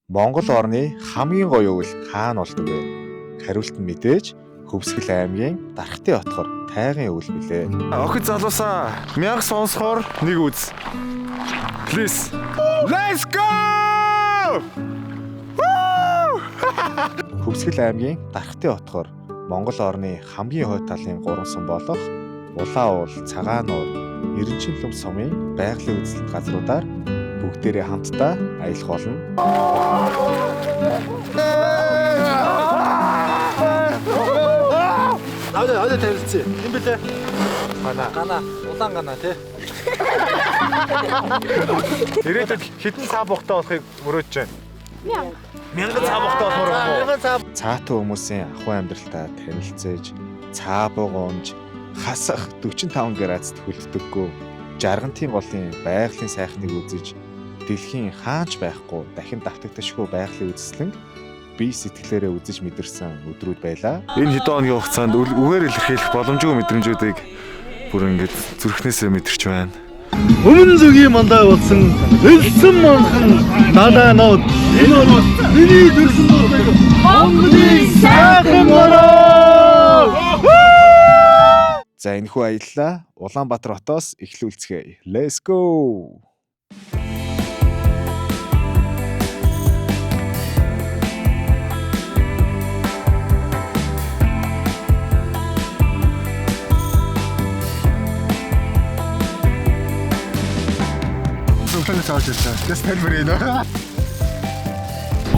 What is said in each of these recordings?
Монгол орны хамгийн гоё өвөл хаана болдог вэ? Хариулт нь мэдээж Хөвсгөл аймгийн Дархтын хотхор тайган өвөл билээ. Охид залуусаа мянга сонсохоор нэг үз. Please. Let's go! Хөвсгөл аймгийн Дархтын хотхор Монгол орны хамгийн хойд талын 3 сум болох Улаан уул, Цагаан нуур, Эрдэнэчлөм сумын байгалийн үзэлт газруудаар бүгдээрээ хамтдаа аялах болно. Аваа тавилцъя. Юм бэлээ. Гана. Улаан гана тий. Ирээдүйд хэдэн цаа бохтой болохыг мөрөөдж байна. Мянган цаа бохтой болохоор юм уу? Цаатан хүмүүсийн ахуй амьдралтаа танилцээж, цаа бугуунж, хасах 45 градуст хүлддэггүй жаргантын голын байгалийн сайхныг үзэж дэлхийн хаач байхгүй дахин давтагдашгүй байгалийн үзэсгэлэнг бие сэтгэлээрээ үзэж мэдэрсэн өдрүүд байлаа. Энэ хэдэн хоногийн хугацаанд үгээр илэрхийлэх боломжгүй мэдрэмжүүдийг бүр ингэж зүрхнээсээ мэдэрч байна. Өмнө зүгийн мандаа болсон элсэн манхан далаанууд энэ бол миний төрсөн болдог Монголын сайхан ороо. За энэхүү аяллаа Улаанбаатар хотоос эхлүүлцгээе. Let's go.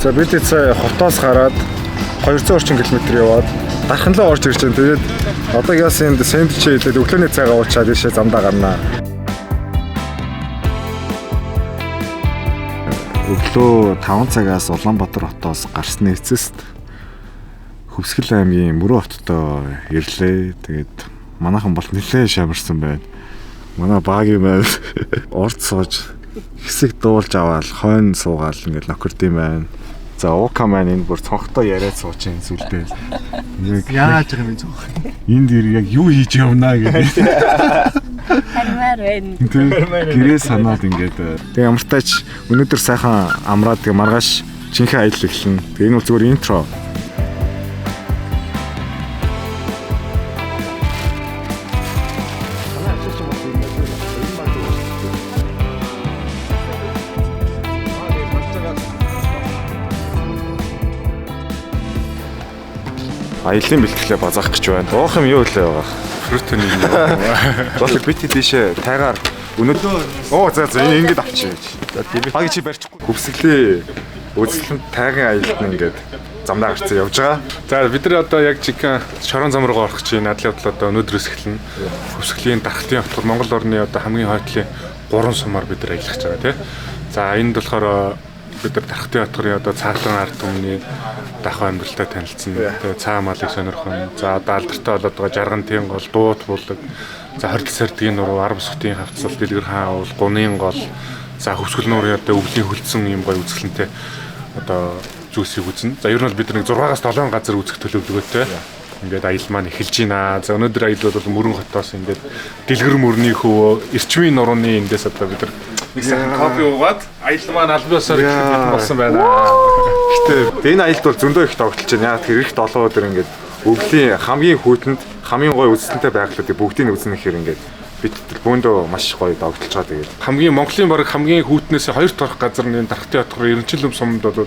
За бид цаа хотоос гараад 200 орчим км яваад дархан руу орж ирж байна. Тэгээд одоо яасан энд сэндвич хийгээд өглөөний цайгаа уучаад ийшээ замдаа гарнаа. Өглөө 5 цагаас Улаанбаатар хотоос гарсны эцэст Хөвсгөл аймгийн Мөрөө хотод ирлээ. Тэгээд манайхан бол нэлээд шамарсан байна. Манай багийн маань орд сууж хэсэг дуулж аваад хойно суугаал ингээд нөхөрдөм байна. За уука маань энэ бүр цонхтой яриад сууж байгаа зүйлдээ. Яаж байгаа юм цонх. Энд дэр яг юу хийж явнаа гэдэг. Хармаар байна. Гэрээ санаад ингээд тэг ямар тач өнөөдөр сайхан амраад тэг маргааш жинхэнэ аялал эхэлнэ. Тэг энэ бол зүгээр интро. Аяллаа бэлтгэлээ базаах гэж байна. Уух юм юу хэлээ байгаа. Фрутоны юм. Болог бити тийшээ тайгаар өнөөдөр за ингэж авчиж. Багий чи барьчихгүй. Хөвсгөлийн үзэлтэнд тайган аялалд ингээд замдаа гарцсан явж байгаа. За бид нар одоо яг жинхэнэ шорон зам руу орох гэж байна. Надлын бодлоо одоо өнөөдрөөс эхэлнэ. Хөвсгөлийн Дархтын хотод Монгол орны одоо хамгийн хойдлын 3 сумаар бид нар аялах гэж байгаа тийм. За энд болохоор бид нар Дархтын хотын одоо цаатан ард түмний дахь амьдралтай танилцсан. Тэгээ цаа малыг сонирхон. За одоо алдартай болоод байгаа жаргантын гол, дуут булаг. За хордол сардгийн нуруу, арав сутын хавцал, дэлгэр хаан уул, гуны гол. За Хөвсгөл нуурын одоо өвлийн хөлдсөн юм гоё үзэсгэлэнтэй одоо зүйлсийг үзнэ. За ер нь бол бид нэг 6-аас 7 газар үзэх төлөвлөгөөтэй. Ингээд аялал маань эхэлж байна. За өнөөдөр аялал бол Мөрөн хотоос ингээд дэлгэр мөрний хөвөө, эрчмийн нурууны эндээс одоо бид нар нэг сайхан кофе уугаад аялал маань албаасаар эхлэх болсон байна. Гэтэ энэ аялалд бол зөндөө их тогтолж байна. Яг тэр их 7 өдөр ингээд өвлийн хамгийн хүүтэнд хамгийн гоё үзэлтэнтэй байгалуудыг бүгдийг үзнэ гэхээр ингээд бид бөөндөө маш гоё тогтолж байгаа. Тэгээд хамгийн Монголын баг хамгийн хүүтнээс 2 торох газар нь Дархтын хотгоор Эрдэнэчлөм сумд бол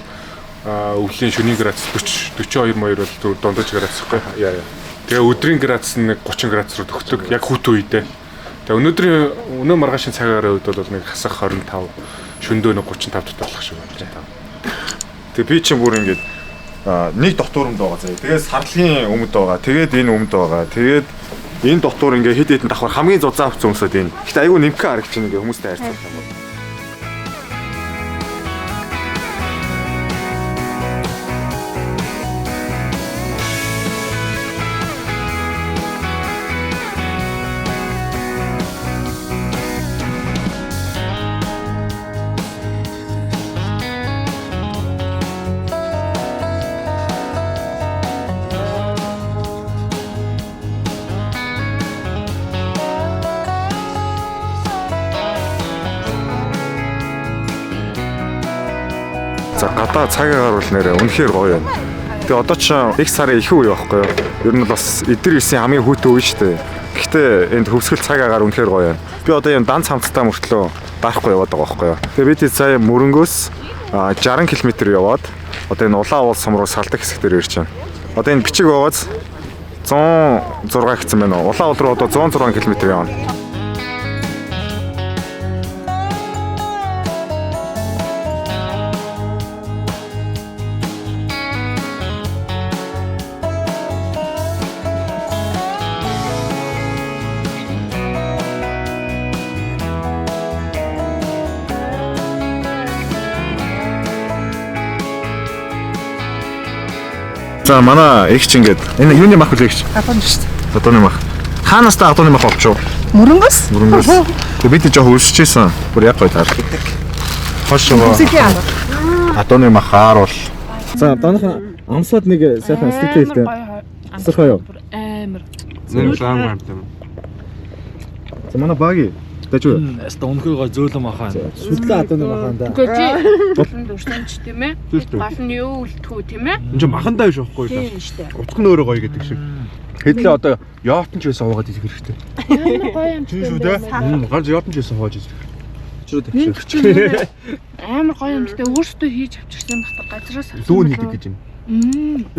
өвлийн шөнийн градус 42 маяр бол дундаж градус гэхгүй. Тэгээ өдрийн градус нь 30 градус руу төгтөг. Яг хүүтэн үедээ. Тэгээ өнөө маргаашийн цагаараа үед бол нэг хасах 25, шөндөө нэг 35 тат болох шиг байна. тэг би чинь бүр ингээд нэг дотуурамд байгаа заяа. Тэгээд сарлагын өмд байгаа. Тэгээд энэ өмд байгаа. Тэгээд энэ дотуур ингээд хэд хэдэн давхар хамгийн зузаан авц өмсөд энэ. Гэтэ айгүй нэмхэн харагч нэг хүмүүстэй харьцуулах юм бол. За гадаа цагаагаар бол нэрээ үнэхээр гоё байна. Тэгээ одоо ч их сарын их үе байхгүй юу? Ер нь бас эдгээр 9-ийн хамгийн хүүтэй үе шүү дээ. Гэхдээ энд хөвсгөл цагаагаар үнэхээр гоё байна. Би одоо юм дан цамцтай мөртлөө дарахгүй яваад байгаа байхгүй юу? Тэгээ бид сая Мөрөнгөөс 60 км яваад одоо энэ Улаан уул сум руу салдаг хэсэг дээр ирж байна. Одоо энэ бичиг байгааز 106 гэсэн байна уу? Улаан уул руу одоо 106 км явна. За манай эгч ингээд энэ юуны мах үлээ эгч? Хатан шүү дээ. Хатаны мах. Хаанаас та хатаны мах авч юу? Мөрөнгөөс? Мөрөнгөөс. Тэгээ бид жоох өлсөжсэн. Бүр яг гоё таар. Хошоо. Хатаны мах хааруул. За доных амсаад нэг сайхан сэтгэл хэлтэй. Асархаа юу? Амар. Зөв лаан амтай. За манай баги дэж үү? Яста өнөхөр гой зөөлөн махаа. Сүтлээ хатаны махаанда. Гэхдээ дурсамж тийм ээ. Гал нь юу үлдэхүү тийм ээ. Энд махандаа биш байхгүй юу? Тийм шүү дээ. Утга нь өөрөө гоё гэдэг шиг. Хэдлээ одоо яотон ч байсан уугаад идэх хэрэгтэй. Амар гоё юм Тийм шүү дээ. Ганц яотон ч байсан хоож идэх. Чирээд Нэг чинь амар гоё юм гэдэг өөртөө хийж авчирсан багтаа газраас дүүн хийдэг гэж юм.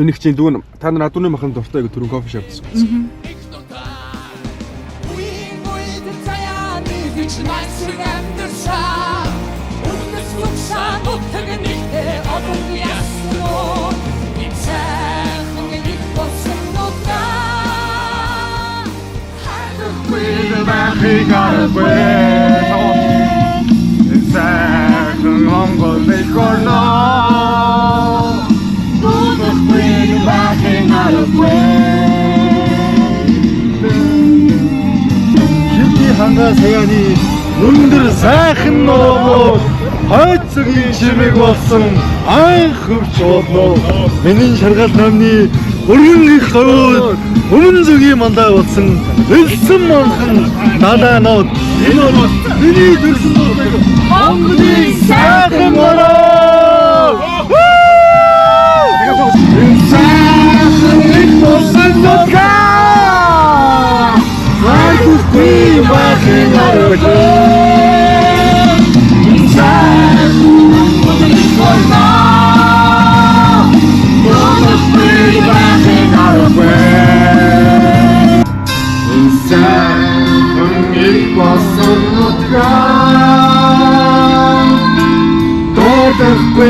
Энийг чинь дүүн та нар адууны махан дуртай гэж түрүүн кофе шоп гэсэн. Ханга саяны өндөр сайхан ноо хойцгийн чимэг болсон анх хөвч болоо миний шаргал намны өргөн их хойд өмнө зүгийн мандаа болсон элсэн манхан надaanууд энэ бол миний төрсөн Монголын сайхан болоо сайхан их болсон We walking out of the inside for now. We walking out of the inside it was not gone. Don't we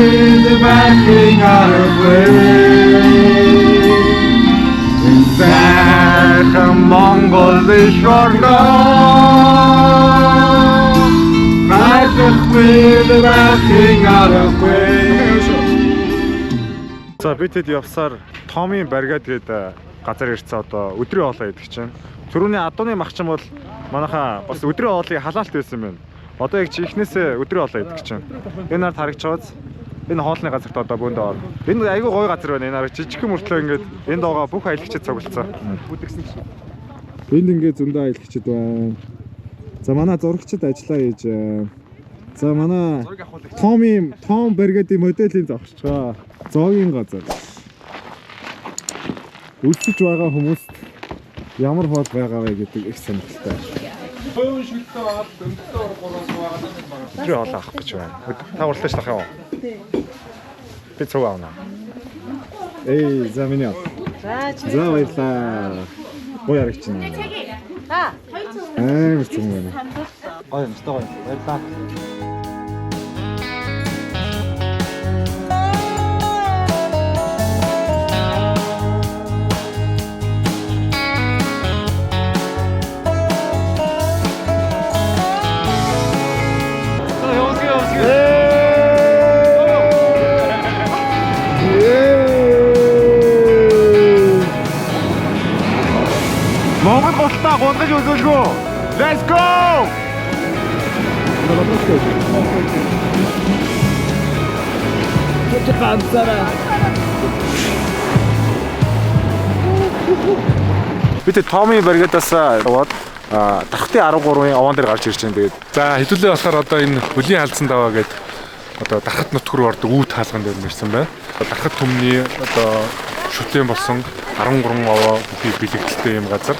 walking out of the Монгол шорно За бид хэд явсаар Томын баригад гээд газар ирсэн одоо өдрийн хоолоо идэх чинь. Түрүүний адууны махчин бол манайхаа бас өдрийн хоолыг халаалт байсан байна. Одоо яг чи ихнээсээ өдрийн хоолоо идэх чинь. Энэ нарт харагч байгааз энэ хоолны газарт одоо бөөндөө орно. Энэ айгүй гоё газар байна. Энэ нар жижигхэн мөртлөө ингээд энд байгаа бүх аялагчид цуглацсан. Бүдэгсэн чинь. Энд ингээд зөндөө аялагчид байна. За манай зурагчид ажиллаа хийж. За манай Том баригадын моделийн зогсчгаа. Зоогийн газар. Үлсэж байгаа хүмүүст ямар хоол байгаа вэ гэдэг их сонирхолтой. Хоёрын шигтэй аваад дөндөө оргоолоос байгаа. Тэр хоол авах гэж байна. Та урлаач тах юм. Би цог аавна. Эй, за миний. За баярлаа. Гоё яригч нэ. Та Амар цог байна. Гоё юм, гоё. Баярлаа. Монгол болтоо гунгаж үзүүлгөө. Let's go! Бид Томын баригадаас яваад Дархтын 13-ын овоон дээр гарч ирж байна. Тэгээд За хэдүүлээ болохоор одоо энэ хөлийн халдсан даваа гээд одоо дархад нутг руу ордог үе таалган дээр нэрсэн байна. Дархад төмний одоо шүтэн болсон 13 овоо бэлэгдэлтэй юм газар.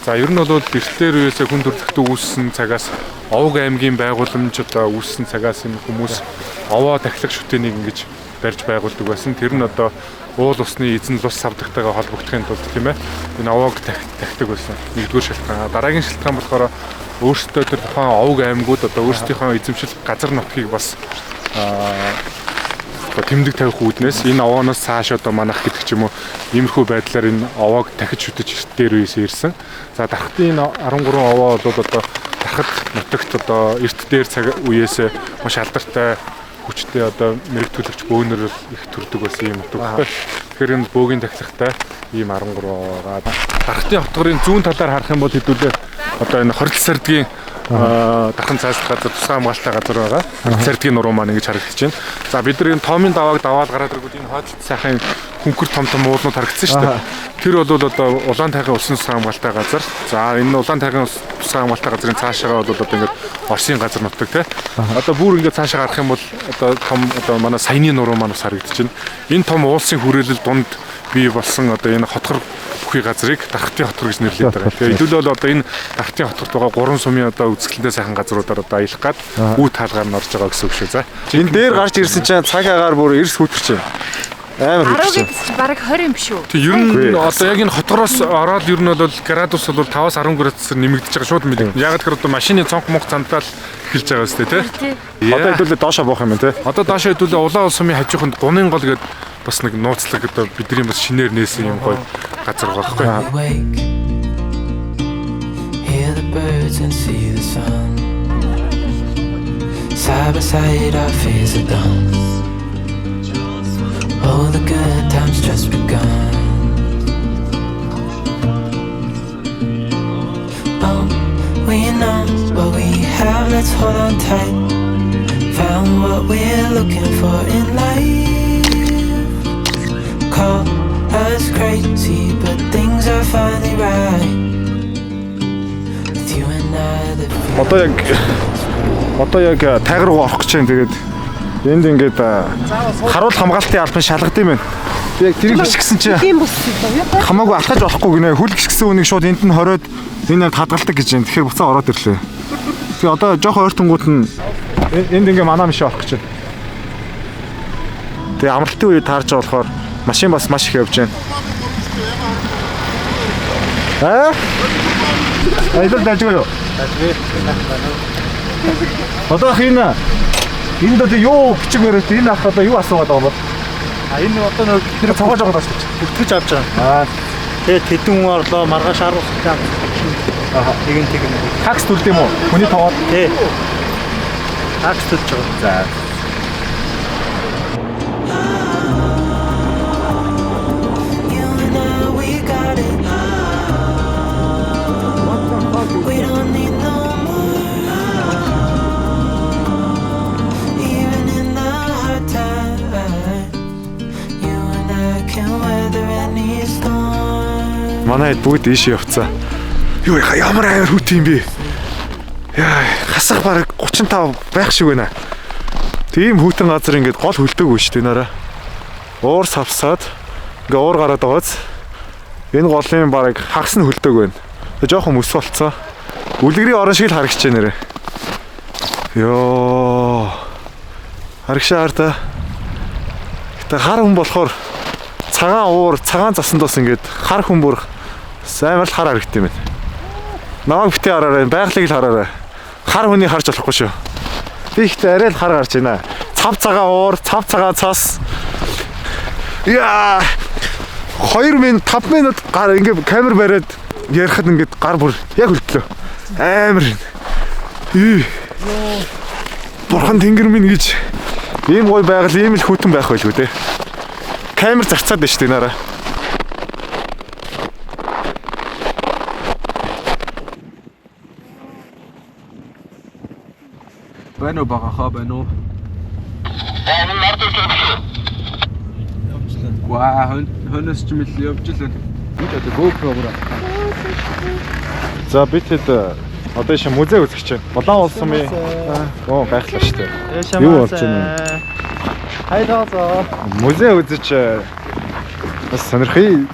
За ер нь бол эртээр үеэсээ хүн төрөлхтөд үүссэн цагаас Овог аймгийн байгууламж одоо үүссэн цагаас энэ хүмүүс овоо тахилах шүтэнийг ингэж барьж байгуулдаг байсан. Тэр нь одоо уул усны эзэн лус савдагтайгаа холбогдохын тулд тийм ээ энэ овоог тахдаг байсан. Нэгдүгээр шалтгаан. Дараагийн шалтгаан болохоор өөрсдөө тэр тухайн овог аймагуд одоо өөрсдийнхөө эзэмшил газар нутгийг бас тэмдэг тавих үүднээс энэ овооноос цааш одоо манах гэдэг ч юм уу иймэрхүү байдлаар энэ овоог дахиж шүтэж дээр үеэс ирсэн. За дархтын 13 овоо бол одоо дархад нутагт одоо эрт дээр цаг үеэс маш алдартай хүчтэй одоо мэрэгтүүлэгч бөөнөр их төрдөг байсан юм утга. Тэгэхээр энэ бөөгийн тахилгатай ийм 13 овоога дархтын хотгорын зүүн талаар харах юм бол хэдүүлээ одоо энэ хоригдл сардгийн дархан цааслах газар тусгай хамгаалалттай газар байгаа. Сардгийн нуруу маань ингэж харагдаж байна. За бид нар энэ томын давааг даваад гараад иргүүд энэ хойдолт сайхан хөнгөр том уулнууд харагдсан шүү дээ. Тэр бол одоо улаан тайгын усан тусгай хамгаалалттай газар. За энэ улаан тайгын тусгай хамгаалалттай газрын цаашаа бол одоо ингэж Оросын газар нутаг тий. Одоо бүр ингэж цаашаа гарах юм бол одоо том одоо манай саяны нуруу маань бас харагдаж байна. Энэ том уулсын хүрээлэл дунд бий болсон одоо энэ хотгор бүхий газрыг Дархтын хотгор гэж нэрлэдэг байгаа. Тэгээ хэдүүлээ одоо энэ Дархтын хотгорт байгаа 3 сумын одоо үзэсгэлэнтэй сайхан газруудаар одоо аялах гад үе таалгаар нь орж байгаа гэсэн үг шүү. За. Энэ дээр гарч ирсэн чинь цаг агаар бүр эрс хүтэрч байна. Амар хүтэрч байна. Бараг 20 юм шүү. Тэг ер нь одоо яг энэ хотгороос ороод ер нь бол градус бол 5-аас 10 градусаар нэмэгдэж байгаа шууд мэдээ. Яг тэгэхээр одоо машины цонх монх цантаал эхэлж байгаа өстэй тий. Одоо хэдүүлээ доошоо буух юм байна тий. Одоо доошоо хэдүүлээ улаан сумын хажууханд гунын гол гэдэг бас нэг нууцлаг одоо бидний бас шинээр нээсэн юм гоё газар байгаа байхгүй. Hear the birds and see the sun. Side by side our fears are done. Oh, the good times just begun. Oh, we know what we have, let's hold on tight. Found what we're looking for in life. Call us crazy, but things are finally right. With you and I, the Одоо яг тайгар руу орох гэж байна. Тэгээд энд ингээд харуул хамгаалтын албан шалгад юм байна. Би яг тэрийг бичсэн чинь хамаагүй алхаж болохгүй гинэ. Хүл гисгсэн үнийг шууд энд нь хориод энэ хадгалдаг гэж байна. Тэгэхээр буцаа ороод ирлээ. Тэгээ одоо жоохон ойртонгууд нь энд ингээ манаа мишээ орох гэж байна. Тэгээ амралтын үед таарж байгаа болохоор машин бас маш их явж байна. Айдал дажгүй юу? Одоо хина энд одоо юу бичиг мөрөд энэ ах одоо юу асуугаад байгаа бол энэ одоо нэг тэр цогоож байгаа даа тэгж авч байгаа. Тэгээд тэдэн хүн орлоо маргааш 10 сая. Нэгэн тэг нэг такс төлд юм уу? Хүний тоогоо тий. Такс төлж байгаа. За. Манай бүгд ийш явцаа. Юу ямар амар хүүт юм бэ? Яа, хасах бараг 35 байх шиг байна. Тийм хүүтэн газар ингээд гол хөлдөөгүй шүү дээ нараа. Уур савсаад ингээ уур гараад байгааз энэ голын бараг хагас нь хөлдөг байна. Тэгээ жоохон мөс болцоо. Үлгэрийн орон шиг л харагч байна нэрэ. Йоо. Харагшаар та. Гэтэ хар хүн болохоор цагаан уур, цагаан засандаас ингээд хар хүн бүр амар л хар харагд юм байна. Намайг битээ хараарай, байгалыг л хараарай. Хар хүний харж болохгүй шүү. Би ихтэй арай л хар гарч байна. Цав цагаан уур, цав цагаан цас. Яа! 2 минут, 5 минут гар ингээд камер бариад ярихад ингээд гар бүр яг хөлтлөө. Амар. Бурхан тэнгэр минь гэж ийм гой байгаль ийм л хүйтэн байх байлгүй те. Камер зарцаад байна шүү дээ нараа. Байна уу багахаа байна уу? Ваа хөнөөс ч мэл явж л байна. За бид хэд Одоо шин музей үзэх чинь. Улаан улс сумын оо гайхлаа шүү дээ. Юу болж байна вэ? Хайдаасаа. Музей үзэж бас сонирхъя.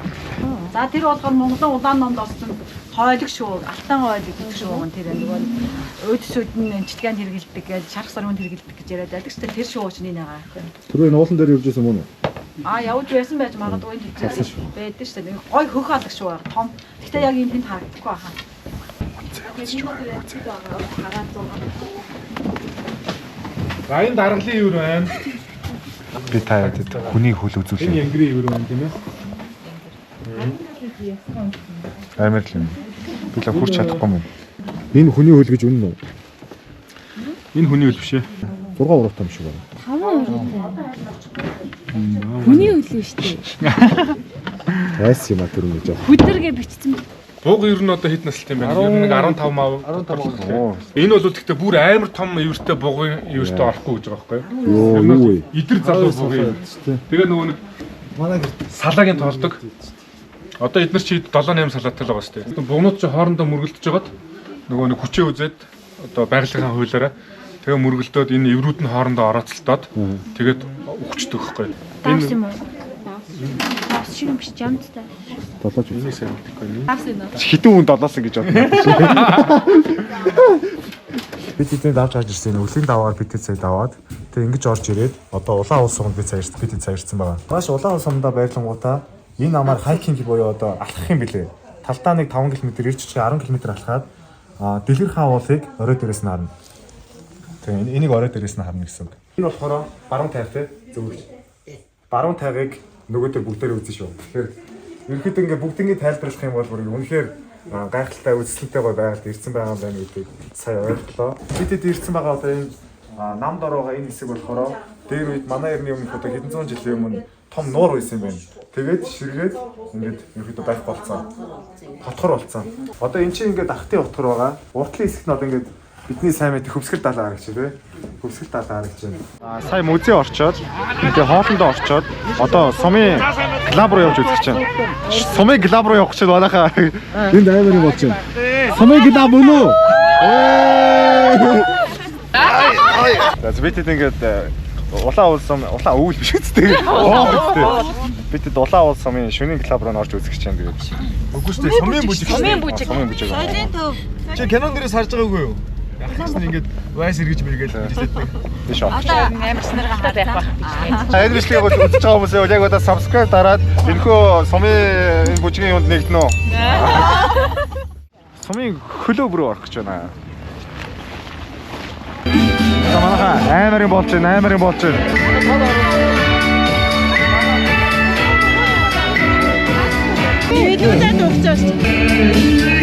За тэр болгоор Монголын улаан номд орсон хойлог шүү, алтан хойлог гэдэг шүү гэн тэр нөгөө өөдсүүд нь энчилгээнд хэрэгэлдэг гэж шарх сарманд хэрэгэлдэг гэж яриад байдаг шүү. Тэр шүү чинь нэгаа. Түрүү нуулан дээр явж байсан мөн үү? Явж байсан байж магадгүй байдаг шүү. Гой хөх алга шүү. Том. Гэтэ яг энэ тэнд харагдахгүй байхаа. За энэ даргалын юу байна? Би таад хүний хөл үзүүлээ. Энэ янгрийн юу байна тийм ээ? Амар л юм. Би л хурч чадахгүй юм. Энэ хүний хөл гэж үнэн үү? Энэ хүний хөл биш ээ. 6 уруутай юм шиг байна. 5 хүний үлээ шүү дээ. Айс юм а тэр юм гэж. Хүдэргээ бичсэн. Бууг ер нь одоо хэд настай юм бэ? Ер нь 15 мав. 15. Энэ бол гэхдээ бүр амар том ивэртэй буугын ивэртэй орохгүй гэж байгаа байхгүй юу? Юу вэ? Идэр залуу буугын. Тэгээ нөгөө нэг манай салаагийн тоолдог. Одоо эдгээр чи 7-8 салаатай л байгаа шүү дээ. Буугнууд чи хоорондоо мөргөлдөж жагаад нөгөө нэг хүчээ үзээд одоо байгалийн хуулиараа тэгээ мөргөлдөөд энэ эврүүд нь хоорондоо орооцолтоод тэгээд өгчдөг байхгүй юу? Давс юм уу? Давс шиг юм биш жамцтай. Долооч Энийг сайн мэдэхгүй. Давс юм уу? хитэн хүн долоосон гэж бодсон. Бид эдний давж гарч ирсэн өлийн даваагаар бид цайд аваад тэг ингэж орж ирээд одоо улаан улс сумд бид цаярсан байгаа. Маш улаан улс сумдаа байрлангуудаа энэ намаар хайкинг буюу одоо алхах юм билээ. Талдаа нэг 5 км ирж чи 10 км алхаад дэлгэр хаан уулыг орой дээрээс нь харна. Тэг энийг орой дээрээс нь харна гэсэн үг. Энэ болохоор баруун тайртай зөвлөж. Баруун тайгыг нөгөөдөр бүгдээр үзэн шүү. Тэгэхээр ерөөхдөө ингээ бүгднийг тайлбарлах юм бол бүр үнэхээр гайхалтай үзэсгэлэнтэй гой байгальд ирсэн байгаа юм байна гэдгийг сая ойлголоо. Бидэд ирсэн байгаа одоо энэ нам дороогаа энэ хэсэг болохоор дээр үед манай эртний өмнө одоо хэдэн зуун жилийн өмнө том нуур байсан юм байна. Тэгээд ширгээд ингээд ерөөхдөө байх болцсон. Хотхор болцсон. Одоо эн чинь ингээд ахтын хотхор байгаа. Уртлын хэсэгт нь одоо ингээд бидний сайн мэд хөвсгөл даалаа гарагч тий. Хөвсгөл даалаа гарагч байна. Сая музей орчоод тэгээ хоолндоо орчоод одоо сумын клуб руу явж үзэж байна. Сумын клуб руу явах гэж манайхаа энд амар юм болж байна. Сумын клуб мөн үү? Бид ингээд улаан улс сум улаан өвөл биш үстэй. Бид улаан улс сумын шөнийн клуб руу орж үзэж байна тэгээд. Үгүй шүү дээ сумын бүжиг. Сумын бүжиг. Соёлын төв. Чи кинон дээрээс харж байгаагүй юу? Яг гэсэн ингээд вайс эргэж мэргээл хэлээд. Биш аа. Одоо амар снэр гараад байх байх. Энэ бичлэгийг үзэж байгаа хүмүүс яг одоо subscribe дараад энэхүү сумын бүжгийн юунд нэгдэнэ үү? Сумын хөлөө бүрөө орох гэж байна. Манайха амар юм болж байна. Видео дуусчих.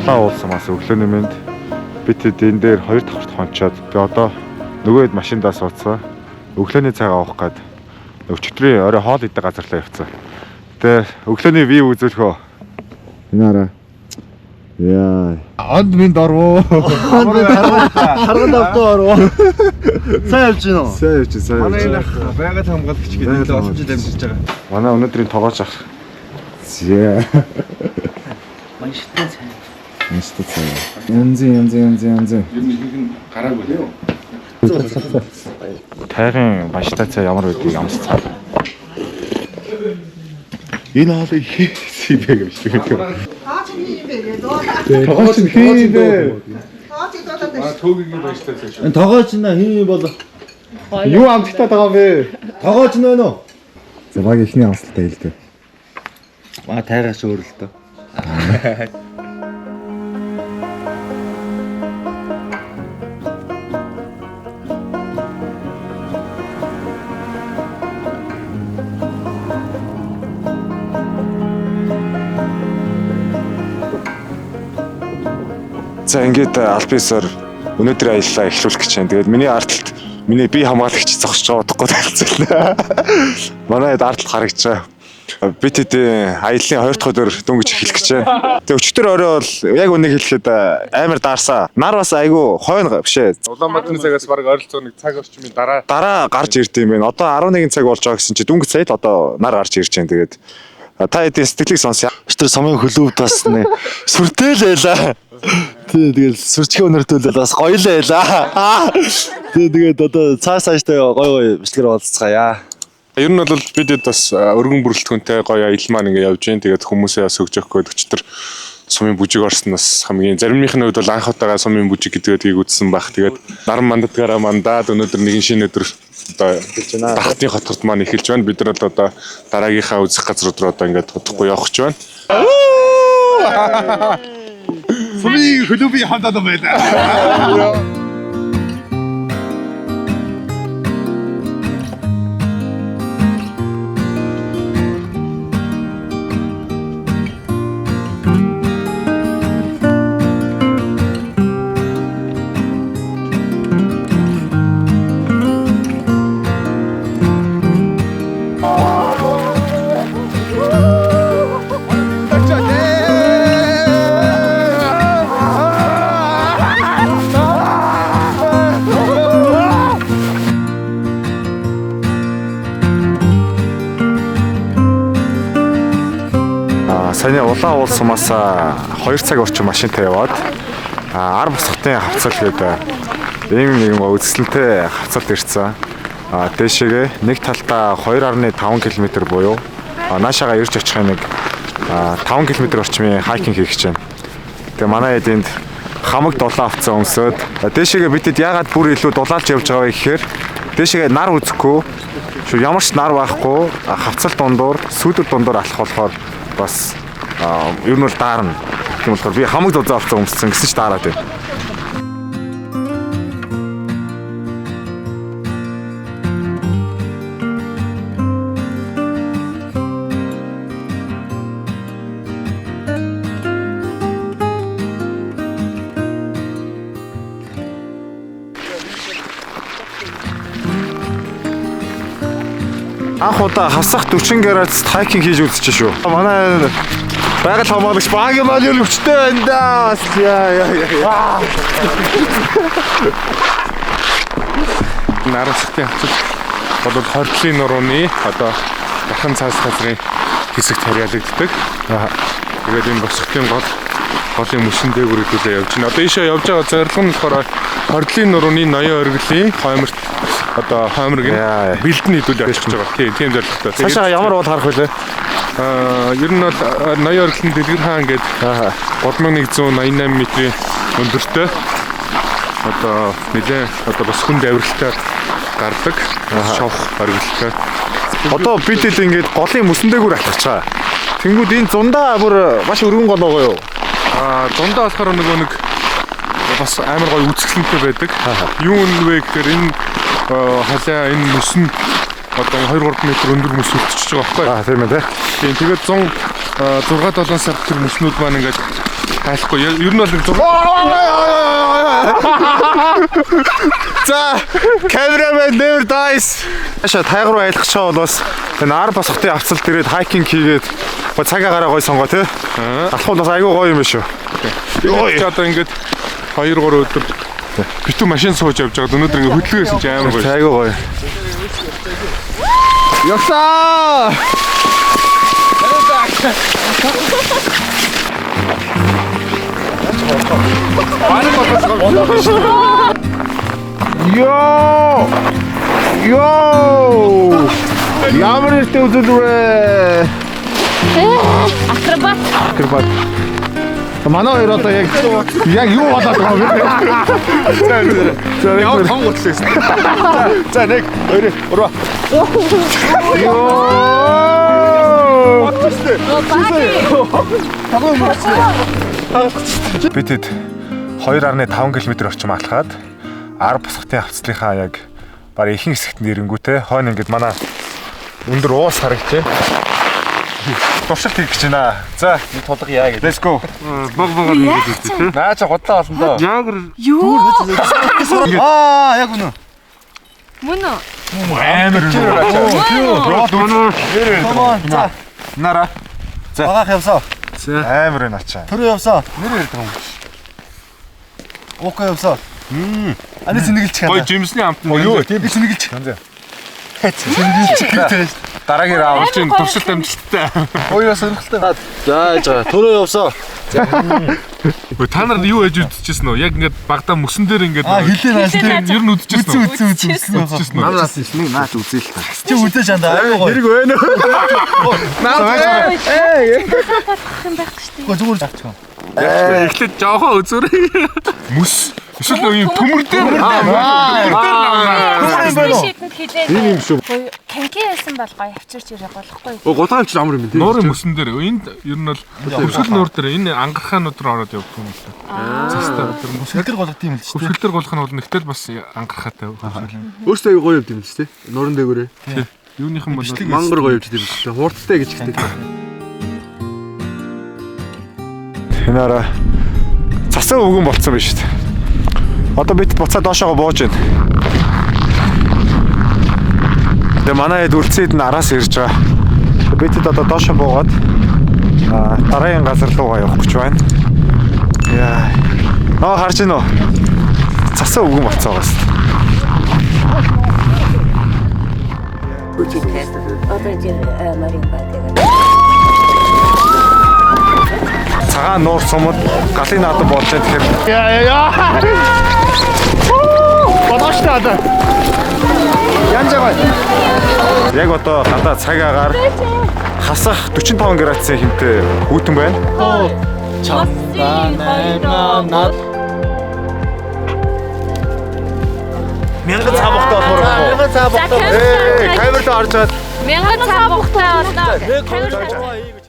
улаан уулсан бас өглөөний мэнд бид энэ дээр 2 давхарт хончоод би одоо нөгөөд машиндаа сууцгаа өглөөний цаг авах гээд өчигдрийн орой хоол идэх газар руу явцгаа. Тэгээ өглөөний вью үзүүлэхөө. Энэ араа. Яа. Онд минь дорвоо. Харганд автоо орвоо. Сайн явж гинөө. Сайн явж сайн. Манай энэ байгаль хамгаалагч гэдэг олон жил амьдарч байгаа. Манай өнөөдрийн тоглож ах. Зээ. Манштай цай. Манштай цай. Янз. Ер нь ихэнх нь гараагүй лээ. Тайрын манштай цай ямар байдгийг амс цаа. Энэ хаалт хийбэг юм шиг байна. Тогооч хийбэ. Төгөгийн баяртай цай шүү. Энэ тогооч на хий бол Юу амттай байгаа бэ? тогооч нөө нөө. За баг ихний амсалтай хэлдэг. Маа тайгаач өөр л дөө. За ингээд албисаар өнөөдрийн аяллаа эхлүүлэх гэж байна. Тэгээд миний ардталт миний бие хамгаалагч зогсож байгаа удахгүй тайлцлаа. Манай ардталт харагдаж байгаа. Бид хэдийн аяллаа 2 дахь өдөр дөнгөж эхлэх гэж байна. Тэгээд өчтөр орой бол яг үнийг хэлэхэд амар даарсаа. Нар бас айгүй хойно бишээ. Улаанбаатарын цагаас баг ойролцоо нэг цаг орчмын дараа гарч ирд юм байна. Одоо 11 цаг болж байгаа гэсэн чи дөнгөж сая л одоо нар гарч ирж байна. Тэгээд та хэдийн сэтгэлийг сонсъё. Өчтөр сумын хөлөвд бас сүртэй л байлаа. Тэгээд сүрчгийн өнөртөл бас гоё л байлаа. Тэгээд одоо цааштай гоё бичлэгэр болцгаая. Ер нь бол бидэд бас өргөн бүрэлдэхүүнтэй гоё аялал маань ингээд явж байна. Тэгээд хүмүүсээ бас өгч өгөх гээд өчтөр сумын бүжиг орсон бас хамгийн заримных нь хувьд бол анх удаага сумын бүжиг гэдгийг үзсэн баг. Тэгээд наран мандатгаараа мандаад өнөөдөр нэгэн шинэ өдөр одоо Дахтын хотод маань эхэлж байна. Бид нар л одоо дараагийнхаа үзэх газрууд руу одоо ингээд удахгүй явах гэж байна. Сумын хөлөвийн хамтад байна. Саяны улаан уул сумаас 2 цаг орчим машинтай яваад ар босготын хавцал гэдэг ийм нэг үзэсгэлэнтэй хавцалд ирсэн. Дээшээгээ нэг талдаа 2.5 км буюу наашаага ирж очихын нэг 5 км орчмын хайкинг хийх гэж байна. Тэгээ манай энд хамаг дулаан авцсан өмсөд дээшээгээ бидэд яагаад бүр илүү дулаалж явж байгаа вэ гэхээр дээшээгээ нар үзэхгүй ямар ч нар байхгүй хавцал дундуур сүйдэр дундуур алах болохоор бас ер нь бол даарна. Тийм болохоор би хамаг дулаан авцсан өмссөн гэсэн ч даараад байна. Анх удаа хасах 40 градус хайкинг хийж үзчихсэн шүү. Манай байгаль хамгаалагч багийн маань юу өвчтэй байна да. Яа. Наравсхтын хавцал бол хордлын нурууны одоо дахин цаас газрын хэсэгт харьяалагддаг. Тэгээд энэ босхтын голын мөсөн дээгүүр хөдөлөө явж байна. Одоо ийшээ явж байгаа зорилго нь болохоор хордлын нурууны ноён оргилын хойморт одоо хойморыг бэлдэн идүүл явах гэж байгаа. Тийм зорилготой. Цаашаа ямар бол харах вүлээ? Ер нь бол ноён оргилын дэлгэр хаан гэдэг 3188 м-ийн өндөртэй одоо нэлээ одоо бас хүнд авиралтай гардаг шовх оргилтой. Одоо бид л ингээд голын мөсөн дээгүүр алхаж байгаа. Тэнгүүд энэ зундаа бүр маш өргөн гол байгаа юу? Зундаа болохоор нэг бас амар гоё үзэсгэлэнтэй байдаг. Юу нэ гэхээр энэ халаа энэ мөсөн одоо 2-3 м өндөр мөс үлдчихэж байгаа байхгүй. Тийм ээ. Тийм тэгээд 6-7 сар тэр мөснүүд маань ингээд Хайхгүй ер нь бол нэг зураг. За, cameraman never dies. Аша тайгар руу айлах чаа бол бас энэ ар босхотын авцалт ирээд хайкинг хийгээд гоо цагаагараа гой сонгоо тий. Алхууд бас айгүй гоё юм биш үү? Тэгээд одоо ингээд 2-3 өдөр битүү машин сууж явж байгаад өнөөдөр ингээд хөдөлгөөсөн чи амар гоё. Айгүй гоё. Явсаа! Йоо! Йоо! Ямар ихтэй үзүүлвэ? Акробат. Манай хоёр одоо яг юу болоод байгаа юм бэ? За яа том готлээсэн. За 1 2 3. Йоо! Битэд 2.5 км орчим алхаад 10 босхотын авцлынхаа яг баг ихэнх хэсэгт нэрэнгүүтэй хойно ингээд манай өндөр уус харагчээ. Туршилт хийх гэж байна. За, тулга яа гэдэг. Let's go. Баг ингээд үзье. Наа чи годлоо олон доо. Яагэр Юу? Яг үнэ. Мөн үү? Амар үү. За. Нара. Багаах явсаа. Амар энэ ачаа. Төрөө явсаа. Нэр ярьдаг юм. Окей явсаа. Ани зинэгэлчих гоё жимсний амт нь юу тийм зинэгэлчих. дараагийн раунд чинь туршилт амжилттай. Хоёроос сонирхолтой. За яа. Төрөө явсаа. Та нар юу яж үзчихсэн үү? Яг ингээд багада мөсөн дээр ингээд хилээ ер нь үзчихсэн үү? Үзсэн. Манаас нэг наад үзээ л та. Чи үзэж андаа айгүй гоё. Хэрэг байна уу? Наа. юм байх гэж Гоо зүгээр зарчих. Эхлээд жоохон үзүүрэй. Мүс. Эсвэл нэг юм төмөр дээр шийдэнд хилээ. Энэ юм шүү. Канки байсан бол гоё авчирч ирэх болохгүй. Гулгаан ч амар юм тий. нуурын мөсөн дээр энд ер нь бол хөвсгөл нуур дээр энэ ангархаанууд руу ороод явдаг юм л та. Застаа тэр Сэлдэр голгот юм л ч. хөвсгөл дээр голох нь бол нэгтэл бас ангархаатай. Өөртөө аягүй гоё юм шүү тий. Нуран дээгүүрээ. Юуныхан бол Мангар гоё явж тийм шүү. Хурдтай гэж хэлдэг. Хинара цасан өвгөн болцсон байна шүү дээ. Одоо бид буцаа доошоо бууж байна. Тэгээ манай хэд үлцээд нь араас ирж байгаа. Бидэд одоо доошоо буугаад дараагийн газар руу явах гэж байна. Яа. Харж байна уу? Цасан өвгөн болцсон байгаа шүү дээ. Цагаан нуур сумд галын наадам болж байгаа тэгэхээр яа. Бодоочтой одоо. Янжаа. Яг одоо гадаа цаг агаар хасах 45 градусын хэмтэй хүйтэн байна. Мянган цаа бохтой болохоор мянган цаа бохтой. Камерт орж чад. Мянган цаа бухтай болно.